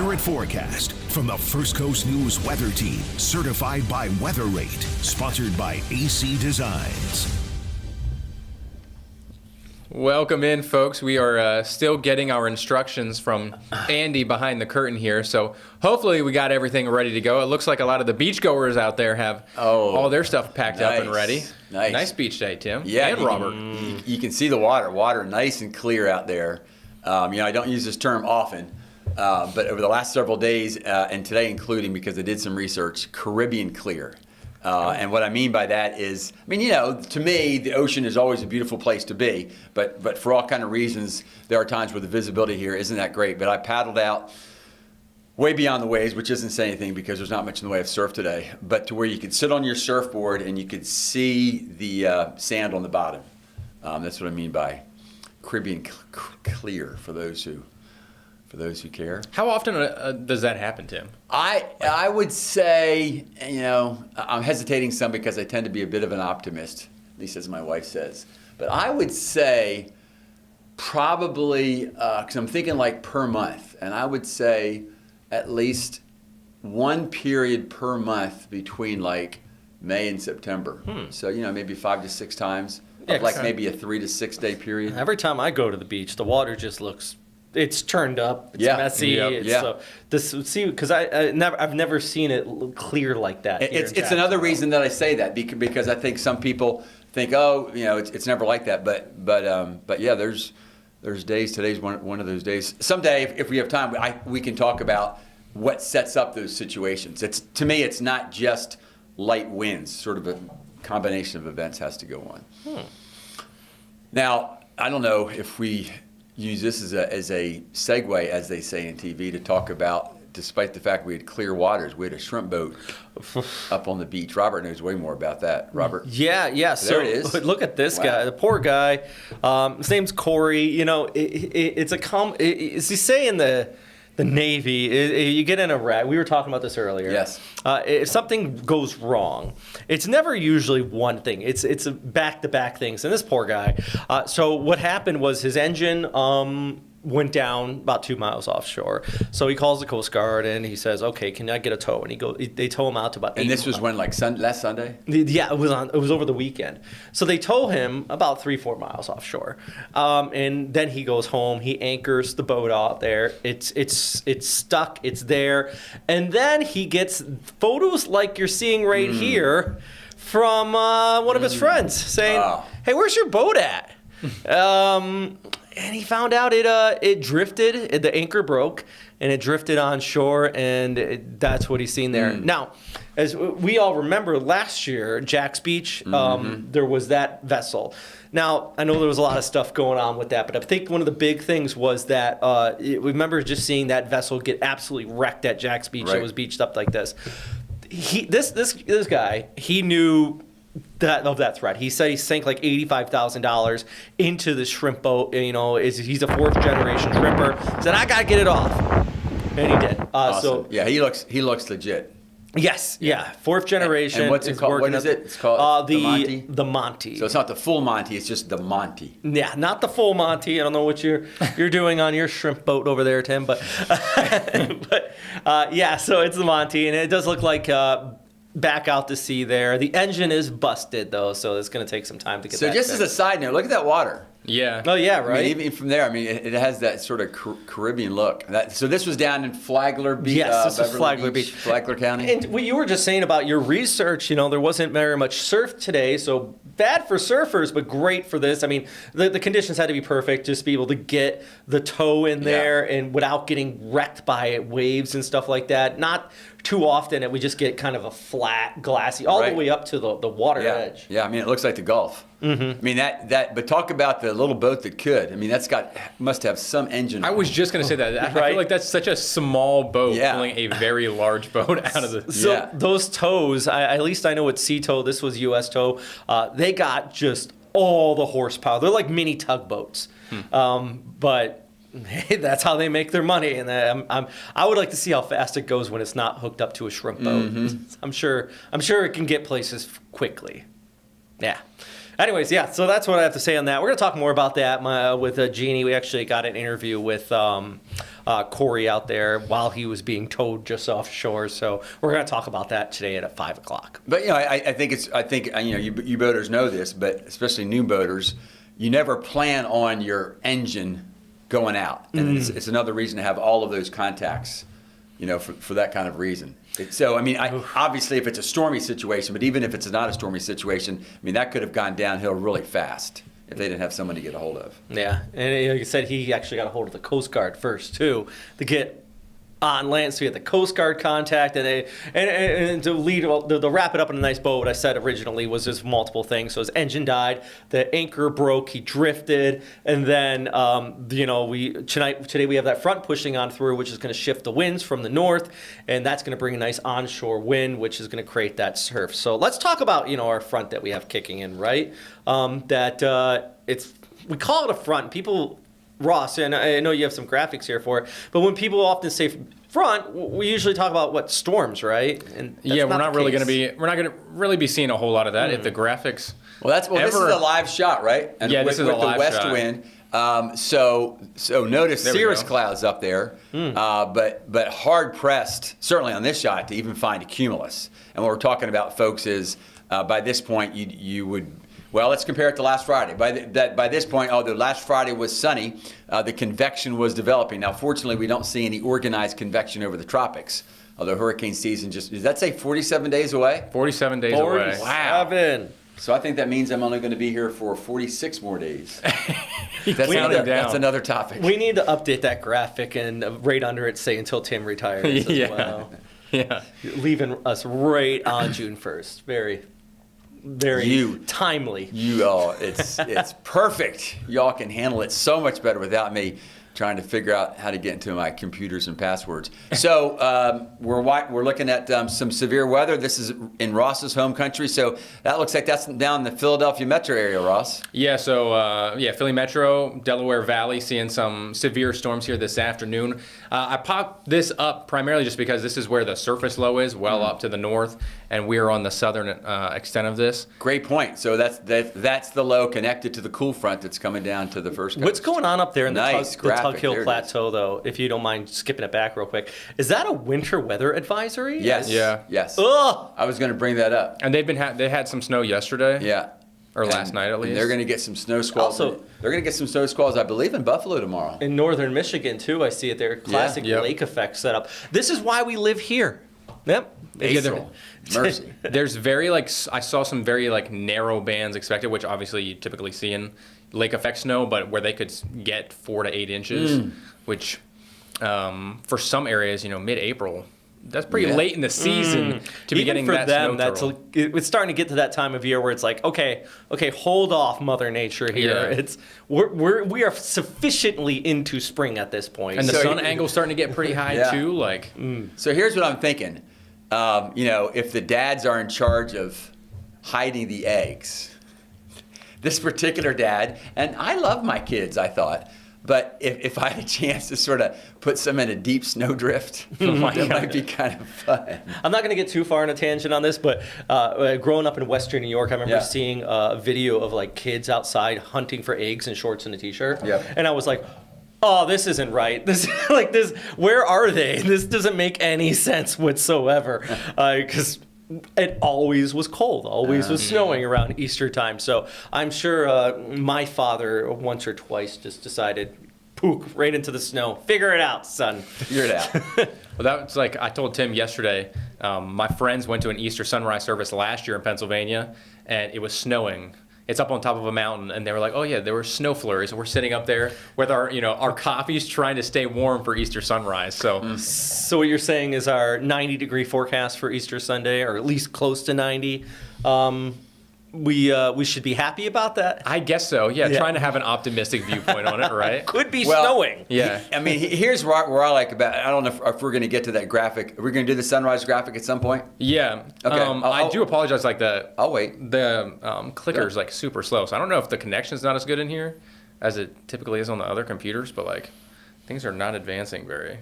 Accurate forecast from the First Coast News weather team, certified by Weather Rate, sponsored by AC Designs. Welcome in, folks. We are still getting our instructions from Andy behind the curtain here, so hopefully we got everything ready to go. It looks like a lot of the beachgoers out there have all their stuff packed up and ready. Nice beach day, Tim. Yeah, and Robert. You can see the water nice and clear out there. I don't use this term often, but over the last several days, and today including, because I did some research, Caribbean clear. And what I mean by that is, to me, the ocean is always a beautiful place to be, but for all kind of reasons, there are times where the visibility here isn't that great. But I paddled out way beyond the waves, which isn't saying anything because there's not much in the way of surf today, but to where you could sit on your surfboard and you could see the sand on the bottom. That's what I mean by Caribbean clear, for those who care. How often does that happen, Tim? I would say, I'm hesitating some because I tend to be a bit of an optimist, at least as my wife says. But I would say probably, because I'm thinking like per month, and I would say at least one period per month between like May and September. So, maybe 5 to 6 times, maybe a 3 to 6 day period. Every time I go to the beach, the water just looks... It's turned up. It's messy. Because I've never seen it never like that. It's another reason that I say that, because I think some people think, it's never like that. But yeah, there's days. Today's one of those days. Someday, if we have time, we can talk about what sets up those situations. To me, it's not just light winds. Sort of a combination of events has to go on. Now, I don't know if we use this as a segue, as they say in TV, to talk about, despite the fact we had clear waters, we had a shrimp boat up on the beach. Robert knows way more about that. Robert? Yeah. So there it is. Look at this guy, the poor guy. His name's Corey. It's as you say in the Navy, you get in a wreck. We were talking about this earlier. Yes. If something goes wrong, it's never usually one thing. It's a back-to-back things. And this poor guy. So what happened was his engine went down about 2 miles offshore. So he calls the Coast Guard and he says, "Okay, can I get a tow?" And they tow him out to about 8 And this was when, last Sunday? Yeah, it was over the weekend. So they tow him about 3-4 miles offshore, and then he goes home. He anchors the boat out there. It's stuck. It's there, and then he gets photos like you're seeing right here from one of his friends saying, "Hey, where's your boat at?" And he found out it drifted. The anchor broke, and it drifted on shore, and that's what he's seen there. Now, as we all remember, last year, Jack's Beach, there was that vessel. Now, I know there was a lot of stuff going on with that, but I think one of the big things was that we remember just seeing that vessel get absolutely wrecked at Jack's Beach. Right. It was beached up like this. This guy, he knew that threat. He said he sank like $85,000 into the shrimp boat. He's a 4th generation shrimper. He said, "I gotta get it off," and he did. Awesome. So yeah, he looks legit. Yes, yeah, 4th generation. And what's it called? What is it? It's called the Monty? The Monty. So it's not the full Monty, it's just the Monty. Yeah, not the full Monty. I don't know what you're doing on your shrimp boat over there, Tim, but yeah, so it's the Monty, and it does look like back out to sea there. The engine is busted, though, so it's going to take some time to get that So just fixed. as a side note, look at that water. Yeah. Oh, yeah, right? Even from there, it has that sort of Caribbean look. So this was down in Flagler Beach? Yes, this is Beverly Flagler Beach. Flagler County? And what you were just saying about your research, there wasn't very much surf today, so bad for surfers, but great for this. The conditions had to be perfect, just be able to get the tow in there and without getting wrecked by waves and stuff like that. Not too often that we just get kind of a flat, glassy, all the way up to the water edge. Yeah, it looks like the Gulf. But talk about the little boat that could. Must have some engine. I was just going to say that. I feel like that's such a small boat pulling a very large boat out of the... So those tows, at least I know with Sea Tow, this was U.S. Tow, they got just all the horsepower. They're like mini tugboats. But hey, that's how they make their money. And I would like to see how fast it goes when it's not hooked up to a shrimp boat. I'm sure it can get places quickly. Yeah. Anyways, so that's what I have to say on that. We're going to talk more about that with Jeannie. We actually got an interview with Corey out there while he was being towed just offshore. So we're going to talk about that today at 5 o'clock. But I think you boaters know this, but especially new boaters, you never plan on your engine going out, and it's another reason to have all of those contacts, for that kind of reason. Obviously, if it's a stormy situation, but even if it's not a stormy situation, that could have gone downhill really fast if they didn't have someone to get a hold of. Yeah, and like you said, he actually got a hold of the Coast Guard first too to get on land, so we had the Coast Guard contact, and to lead, to wrap it up in a nice bow. What I said originally was just multiple things. So his engine died, the anchor broke, he drifted, and then today we have that front pushing on through, which is going to shift the winds from the north, and that's going to bring a nice onshore wind, which is going to create that surf. So let's talk about our front that we have kicking in, right? We call it a front. People. Ross, and I know you have some graphics here for it, but when people often say front, we usually talk about storms, right? And we're not going to really be seeing a whole lot of that if the graphics. This is a live shot, right? And this is a live west shot. Wind. So notice cirrus clouds up there, but hard pressed, certainly on this shot, to even find a cumulus. And what we're talking about, folks, is by this point you would. Well, let's compare it to last Friday. By this point, although last Friday was sunny, the convection was developing. Now, fortunately, we don't see any organized convection over the tropics. Although hurricane season does that say 47 days away? 47 days away. Wow. So I think that means I'm only going to be here for 46 more days. That's another topic. We need to update that graphic and right under it say until Tim retires as well. Yeah. Leaving us right on June 1st. Very timely. It's perfect. Y'all can handle it so much better without me trying to figure out how to get into my computers and passwords. So we're looking at some severe weather. This is in Ross's home country. So that looks like that's down in the Philadelphia metro area, Ross. Yeah, so Philly Metro, Delaware Valley, seeing some severe storms here this afternoon. I popped this up primarily just because this is where the surface low is, well up to the north, and we are on the southern extent of this. Great point. So that's the low connected to the cool front that's coming down to the first coast. What's going on up there in the Tug Hill Plateau, is. Though, if you don't mind skipping it back real quick? Is that a winter weather advisory? Yes. Yeah. Yes. Ugh. I was going to bring that up. And they had some snow yesterday. Yeah. Or last night, at least. And they're going to get some snow squalls. Also, they're going to get some snow squalls, I believe, in Buffalo tomorrow. In northern Michigan, too, I see it there. Classic lake effect setup. This is why we live here. Yep. April. Mercy. There's I saw some very narrow bands expected, which obviously you typically see in lake effect snow, but where they could get 4 to 8 inches, which for some areas, mid-April, that's pretty late in the season to be getting that snow total. It's starting to get to that time of year where it's like, okay, hold off, Mother Nature here. Yeah. We are sufficiently into spring at this point. And the sun angle's starting to get pretty high too. So here's what I'm thinking. If the dads are in charge of hiding the eggs, this particular dad, and I love my kids, I thought, but if I had a chance to sort of put some in a deep snowdrift, that might be kind of fun. I'm not going to get too far on a tangent on this, but growing up in Western New York, I remember seeing a video of kids outside hunting for eggs in shorts and a t-shirt. Yep. And I was like, oh, this isn't right. This where are they? This doesn't make any sense whatsoever. Because it always was cold, always was snowing around Easter time. So I'm sure my father once or twice just decided, pook, right into the snow. Figure it out, son. Figure it out. Well, that's I told Tim yesterday, my friends went to an Easter sunrise service last year in Pennsylvania, and it was snowing. It's up on top of a mountain, and they were like, oh yeah, there were snow flurries. And we're sitting up there with our coffees trying to stay warm for Easter sunrise. So what you're saying is our 90-degree forecast for Easter Sunday, or at least close to 90, we should be happy about that? I guess so, yeah. Trying to have an optimistic viewpoint on it, right? Could be snowing. Yeah. I mean, here's where I like about it. I don't know if we're going to get to that graphic. Are we going to do the sunrise graphic at some point? Yeah. Okay. I do apologize. I'll wait. The clicker's super slow, so I don't know if the connection's not as good in here as it typically is on the other computers, but things are not advancing very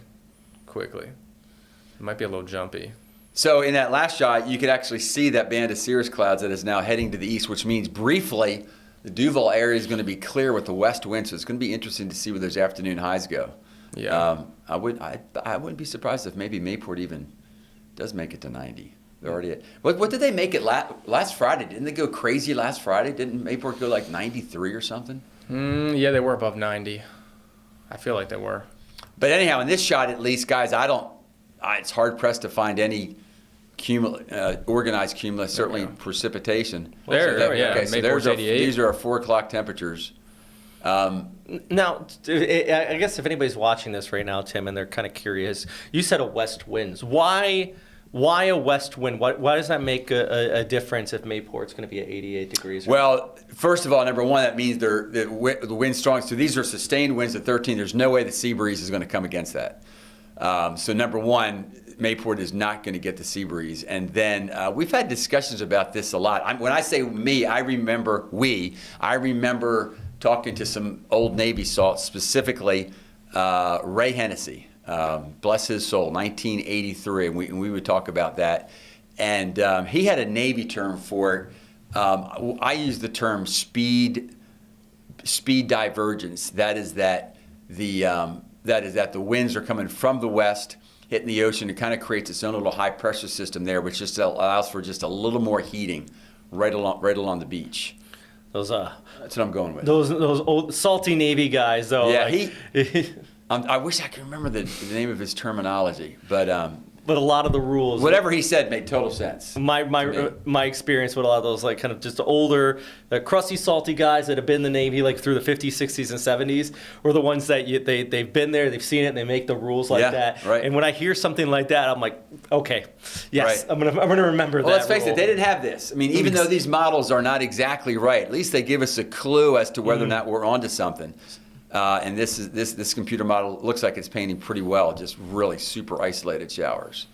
quickly. It might be a little jumpy. So in that last shot, you could actually see that band of cirrus clouds that is now heading to the east, which means briefly the Duval area is going to be clear with the west wind. So it's going to be interesting to see where those afternoon highs go. Yeah. I wouldn't be surprised if maybe Mayport even does make it to 90. They're already at, what did they make it last Friday? Didn't they go crazy last Friday? Didn't Mayport go like 93 or something? Yeah, they were above 90. I feel like they were. But anyhow, in this shot at least, guys, it's hard pressed to find any organized cumulus, certainly precipitation. These are our 4 o'clock temperatures. Now, I guess if anybody's watching this right now, Tim, and they're kind of curious, you said a west winds. Why a west wind? Why does that make a difference if Mayport's going to be at 88 degrees? Well, first of all, number one, that means the wind's strong. So these are sustained winds at 13. There's no way the sea breeze is going to come against that. So number one, Mayport is not going to get the sea breeze. And then we've had discussions about this a lot. When I say me, I remember talking to some old Navy salts, specifically Ray Hennessy, bless his soul, 1983, and we would talk about that. And he had a Navy term for it. I use the term speed divergence. That is that the winds are coming from the west, hitting the ocean. It kind of creates its own little high pressure system there, which just allows for just a little more heating right along the beach. That's what I'm going with. Those old salty Navy guys, though. Yeah, I wish I could remember the name of his terminology, but a lot of the rules, whatever he said, made total sense. My experience with a lot of those, like, kind of just the older, the crusty, salty guys that have been in the Navy like through the 50s, 60s, and 70s, were the ones that they've been there, they've seen it, and they make the rules like that. Right. And when I hear something like that, I'm like, okay, yes, right. I'm gonna remember that. Well, let's face it, they didn't have this. I mean, even though these models are not exactly right, at least they give us a clue as to whether or not we're onto something. And this computer model looks like it's painting pretty well, just really super isolated showers.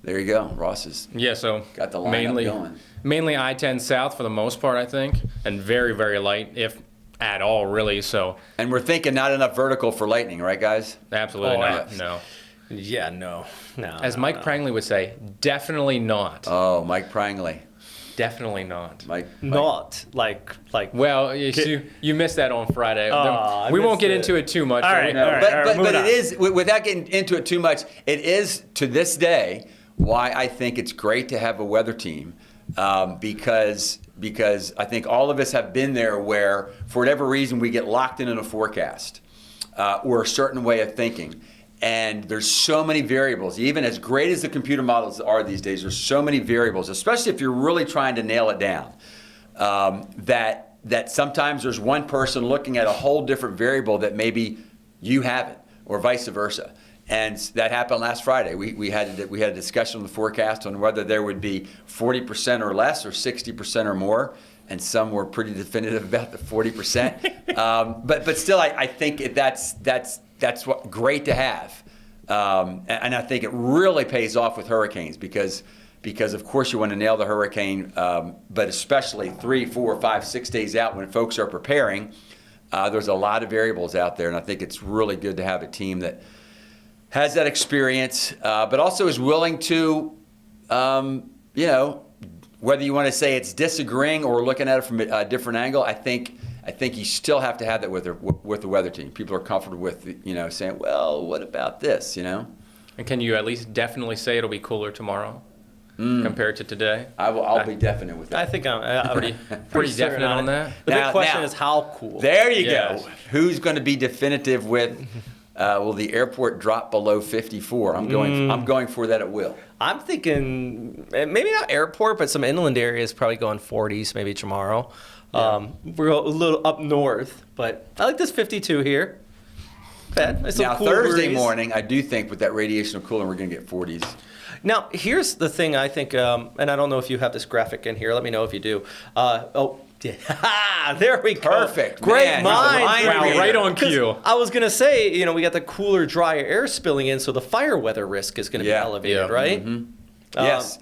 There you go. Ross has got the lineup going. Mainly I-10 south for the most part, I think, and very, very light, if at all, really. So. And we're thinking not enough vertical for lightning, right, guys? Absolutely not. No. Yeah, no. As Mike Prangley would say, definitely not. Oh, Mike Prangley. Definitely not. Mike. Not like. Well, you missed that on Friday. We won't get into it too much. All right. But it is, without getting into it too much, it is to this day why I think it's great to have a weather team, because I think all of us have been there where, for whatever reason, we get locked in a forecast or a certain way of thinking. And there's so many variables. Even as great as the computer models are these days, there's so many variables, especially if you're really trying to nail it down, that sometimes there's one person looking at a whole different variable that maybe you haven't, or vice versa. And that happened last Friday. We had a discussion on the forecast on whether there would be 40% or less or 60% or more, and some were pretty definitive about the 40%. But still, I think that's what great to have, and I think it really pays off with hurricanes because of course you want to nail the hurricane, but especially 3, 4, 5, 6 days out when folks are preparing. There's a lot of variables out there, and I think it's really good to have a team that has that experience, but also is willing to, whether you want to say it's disagreeing or looking at it from a different angle, I think you still have to have that with the weather team. People are comfortable with, saying, well, what about this, And can you at least definitely say it'll be cooler tomorrow compared to today? I'll be definite with that. I think I'm pretty definite on that. The big question is how cool. There you go. Who's going to be definitive with, will the airport drop below 54? I'm going for that it will. I'm thinking maybe not airport, but some inland areas probably going 40s maybe tomorrow. Yeah. We're a little up north, but I like this 52 here. Bad. Now, Thursday morning, I do think with that radiational cooling, we're going to get 40s. Now, here's the thing I think, and I don't know if you have this graphic in here. Let me know if you do. There we go. Perfect. Great mind. Wow, right on cue. I was going to say, we got the cooler, drier air spilling in, so the fire weather risk is going to be elevated, right? Mm-hmm. Yes.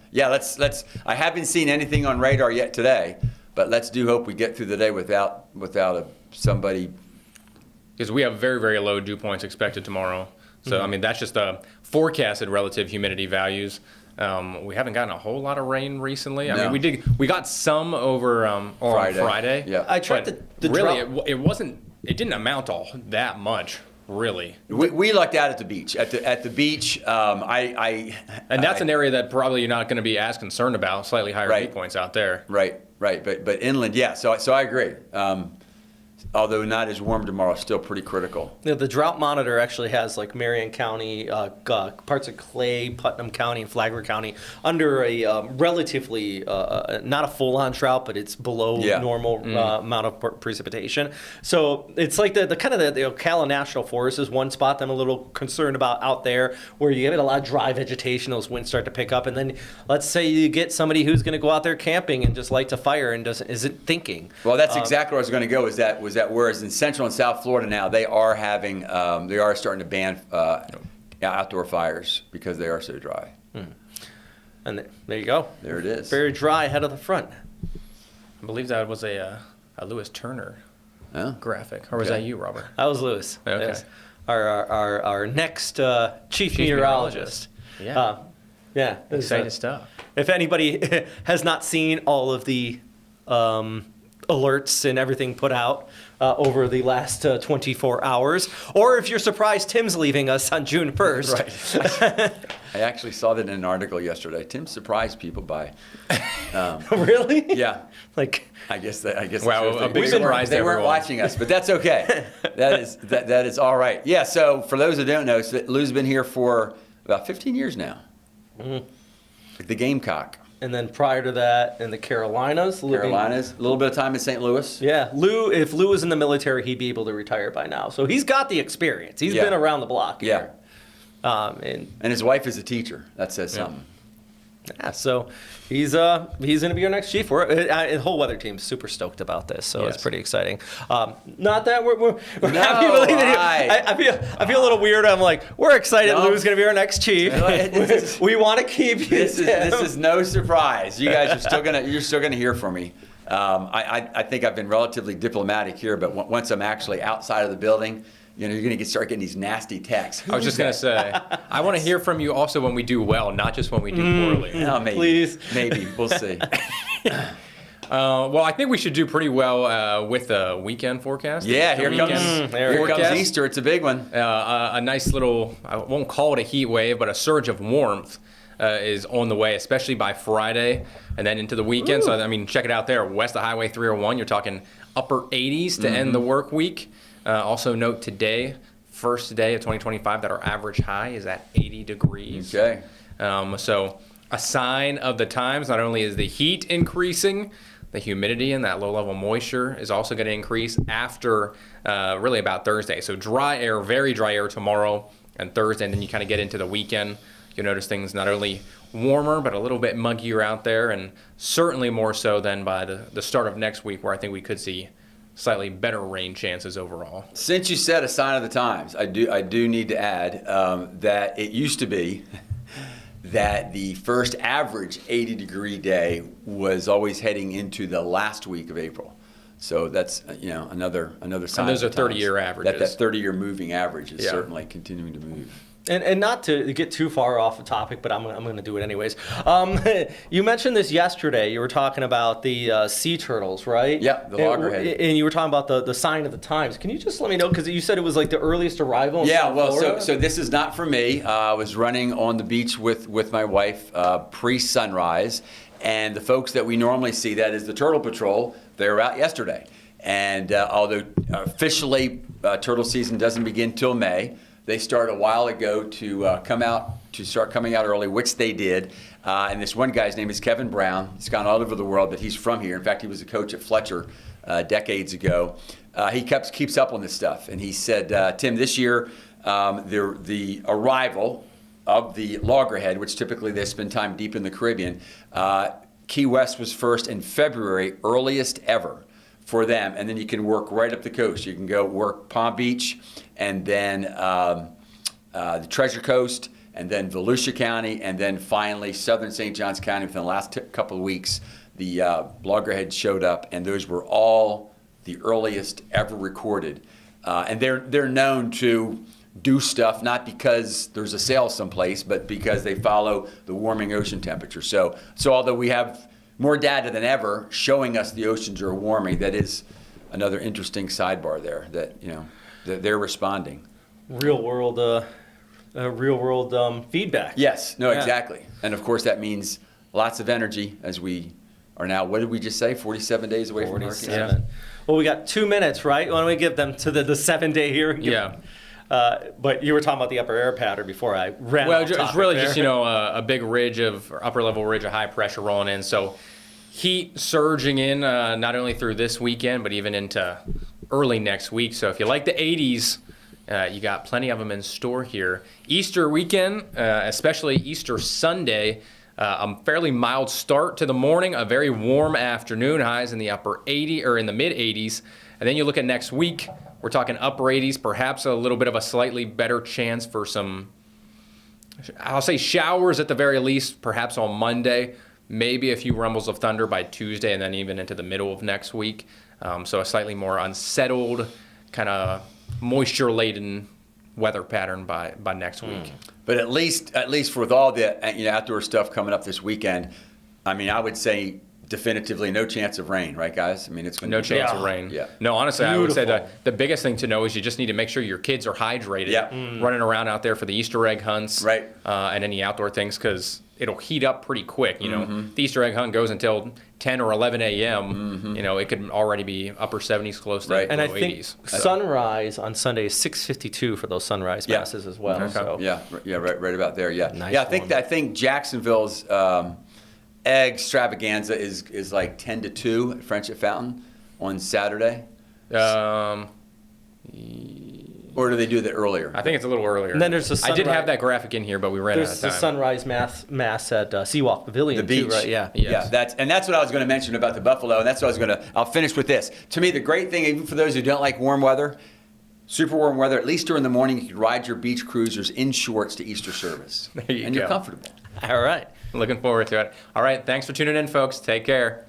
Let's. I haven't seen anything on radar yet today, but let's hope we get through the day without somebody. Because we have very, very low dew points expected tomorrow. So, that's just the forecasted relative humidity values. We haven't gotten a whole lot of rain recently. No. We got some over on Friday. Yeah. I tried it didn't amount to that much, Really. We lucked out at the beach. At the beach, And that's an area that probably you're not going to be as concerned about. Slightly higher Right. dew points out there. Right. But inland, yeah. So I agree. Although not as warm tomorrow, still pretty critical. Yeah, the drought monitor actually has like Marion County, parts of Clay, Putnam County, and Flagler County under a relatively not a full-on drought, but it's below normal amount of precipitation. So it's like the kind of the Ocala National Forest is one spot that I'm a little concerned about out there, where you get a lot of dry vegetation, those winds start to pick up, and then let's say you get somebody who's going to go out there camping and just lights a fire and isn't thinking. Well, that's exactly where I was going to go. Was that whereas in Central and South Florida now they are starting to ban outdoor fires because they are so dry. And there you go. There it is. Very dry ahead of the front. I believe that was a Lewis Turner Oh. graphic. Or was Okay. that you, Robert? That was Lewis. Okay. Yes. Our next chief meteorologist. Yeah. Yeah. Exciting stuff. If anybody has not seen all of the alerts and everything put out over the last 24 hours, or if you're surprised Tim's leaving us on June 1st. Right. I actually saw that in an article yesterday. Tim surprised people by. Really? Yeah. Like, I guess. Wow, that's a big they surprise to They weren't everyone. watching us, but that's okay. that is all right. Yeah. So for those who don't know, Lou's been here for about 15 years now. The Gamecock. and then prior to that in the Carolinas. A little bit of time in St. Louis. Yeah, if Lou was in the military, he'd be able to retire by now. So he's got the experience. He's Yeah. been around the block Yeah. here. And And his wife is a teacher. That says something. yeah, so he's going to be our next chief. The whole weather team's super stoked about this, so it's Yes. pretty exciting. Not that we're No, happy to believe it. I- I feel a little weird. I'm like, we're excited. No. Lou's going to be our next chief. We want to keep you. This Tim. is no surprise. You guys are still gonna hear from me. I think I've been relatively diplomatic here, but once I'm actually outside of the building, you're gonna start getting these nasty texts. I was just going to say, I want to hear from you also when we do well, not just when we do poorly. No, maybe. Please. Maybe. We'll see. Well, I think we should do pretty well with the weekend forecast. Yeah, The here weekend comes forecast. Easter. It's a big one. A nice little, I won't call it a heat wave, but a surge of warmth is on the way, especially by Friday and then into the weekend. Ooh. So, I mean, check it out there. West of Highway 301, you're talking upper 80s to end the work week. Also note today, first day of 2025, that our average high is at 80 degrees. Okay. So a sign of the times, not only is the heat increasing, the humidity and that low-level moisture is also going to increase after really about Thursday. So dry air, very dry air tomorrow and Thursday, and then you kind of get into the weekend. You'll notice things not only warmer, but a little bit muggier out there, and certainly more so than by the start of next week, where I think we could see slightly better rain chances overall. Since you said a sign of the times, I do need to add that it used to be that the first average 80-degree day was always heading into the last week of April. So that's another sign. And those of are the times. 30-year averages. That 30-year moving average is Yeah. certainly continuing to move. And not to get too far off the topic, but I'm going to do it anyways. You mentioned this yesterday. You were talking about the sea turtles, right? Yeah, the loggerhead. And you were talking about the sign of the times. Can you just let me know? Because you said it was like the earliest arrival in Yeah, South well, Florida? so this is not for me. I was running on the beach with my wife pre-sunrise, and the folks that we normally see, that is the Turtle Patrol, they were out yesterday. And although officially turtle season doesn't begin till May, they started a while ago to start coming out early, which they did. And this one guy's name is Kevin Brown. He's gone all over the world, but he's from here. In fact, he was a coach at Fletcher decades ago. He keeps up on this stuff, and he said, Tim, this year the arrival of the loggerhead, which typically they spend time deep in the Caribbean, Key West was first in February, earliest ever for them, and then you can work right up the coast. You can go work Palm Beach, and then the Treasure Coast, and then Volusia County, and then finally Southern St. Johns County. Within the last couple of weeks, the loggerhead showed up, and those were all the earliest ever recorded. And they're known to do stuff not because there's a sail someplace, but because they follow the warming ocean temperature. So although we have more data than ever showing us the oceans are warming, that is another interesting sidebar there that that they're responding. real world feedback. Yes, no, Yeah. exactly. And of course, that means lots of energy as we are now, what did we just say, 47 days away from the hurricane? 47. Well, we got 2 minutes, right? Why don't we give them to the 7-day hearing? Yeah. But you were talking about the upper air pattern before I ran. Well, off it's topic really there. just, a big ridge or upper level ridge of high pressure rolling in. So heat surging in not only through this weekend, but even into early next week. So if you like the 80s, you got plenty of them in store here. Easter weekend, especially Easter Sunday, a fairly mild start to the morning, a very warm afternoon, highs in the upper 80 or in the mid 80s. And then you look at next week, we're talking upper 80s, perhaps a little bit of a slightly better chance for some, I'll say showers at the very least, perhaps on Monday, maybe a few rumbles of thunder by Tuesday, and then even into the middle of next week. So a slightly more unsettled, kind of moisture-laden weather pattern by next week. But at least with all the outdoor stuff coming up this weekend, I mean, I would say definitively no chance of rain, right, guys? I mean, it's going to No be chance Yeah. of rain. Yeah. No, honestly, I would say Beautiful. that the biggest thing to know is you just need to make sure your kids are hydrated, Yeah. running around out there for the Easter egg hunts, Right. And any outdoor things, because it'll heat up pretty quick. Mm-hmm. The Easter egg hunt goes until 10 or 11 a.m. It could already be upper 70s, close to Right. And I low think 80s. sunrise on Sunday is 6:52 for those sunrise Yeah. masses as well. Okay. So Yeah, right about there. Yeah, Nice yeah. one. I think Jacksonville's egg extravaganza is like 10 to 2 at Friendship Fountain on Saturday, Um, or do they do that earlier? I think it's a little earlier. And then there's the I did sunrise- have that graphic in here, but we ran out of there's time. the sunrise mass at Seawalk Pavilion The too, beach, right? Yeah. Yes. Yeah. That's what I was going to mention about the buffalo, and that's what I was going to. I'll finish with this. To me, the great thing, even for those who don't like warm weather, super warm weather, at least during the morning, you can ride your beach cruisers in shorts to Easter service, There you and you're go. comfortable. All right. Looking forward to it. All right, thanks for tuning in, folks. Take care.